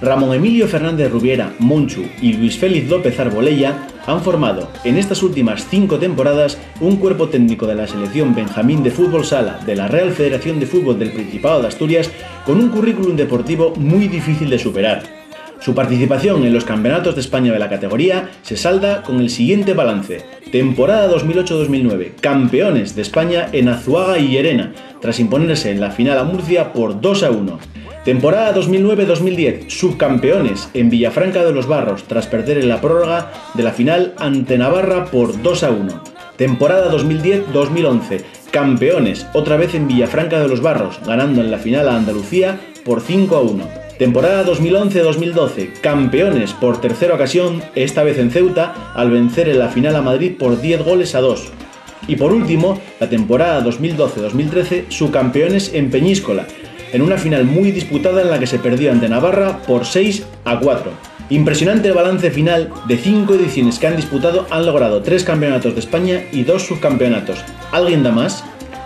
Ramón Emilio Fernández Rubiera, Monchu y Luis Félix López Arbolella han formado en estas últimas 5 temporadas un cuerpo técnico de la selección Benjamín de Fútbol Sala de la Real Federación de Fútbol del Principado de Asturias con un currículum deportivo muy difícil de superar. Su participación en los campeonatos de España de la categoría se salda con el siguiente balance: temporada 2008-2009, campeones de España en Azuaga y Llerena, tras imponerse en la final a Murcia por 2-1. Temporada 2009-2010, subcampeones en Villafranca de los Barros, tras perder en la prórroga de la final ante Navarra por 2-1. Temporada 2010-2011, campeones otra vez en Villafranca de los Barros, ganando en la final a Andalucía por 5-1. Temporada 2011-2012, campeones por tercera ocasión, esta vez en Ceuta, al vencer en la final a Madrid por 10-2. Y por último, la temporada 2012-2013, subcampeones en Peñíscola, en una final muy disputada en la que se perdió ante Navarra por 6-4. Impresionante el balance final. De 5 ediciones que han disputado, han logrado 3 campeonatos de España y 2 subcampeonatos. ¿Alguien da más?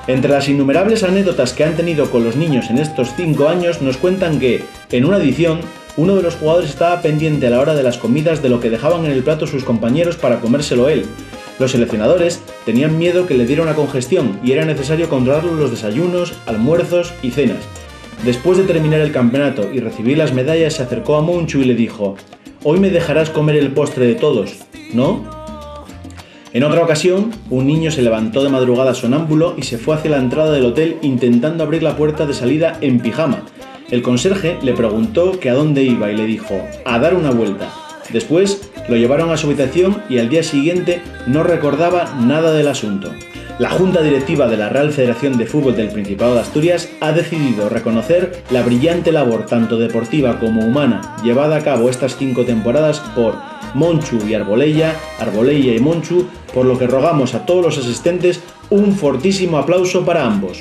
Entre las innumerables anécdotas que han tenido con los niños en estos 5 años, nos cuentan que, en una edición, uno de los jugadores estaba pendiente a la hora de las comidas de lo que dejaban en el plato sus compañeros para comérselo él. Los seleccionadores tenían miedo que le diera una congestión y era necesario controlar los desayunos, almuerzos y cenas. Después de terminar el campeonato y recibir las medallas, se acercó a Monchu y le dijo: «Hoy me dejarás comer el postre de todos, ¿no?». En otra ocasión, un niño se levantó de madrugada sonámbulo y se fue hacia la entrada del hotel intentando abrir la puerta de salida en pijama. El conserje le preguntó que a dónde iba y le dijo: «A dar una vuelta». Después lo llevaron a su habitación y al día siguiente no recordaba nada del asunto. La Junta Directiva de la Real Federación de Fútbol del Principado de Asturias ha decidido reconocer la brillante labor tanto deportiva como humana llevada a cabo estas 5 temporadas por Monchu y Arbolella, Arbolella y Monchu, por lo que rogamos a todos los asistentes un fortísimo aplauso para ambos.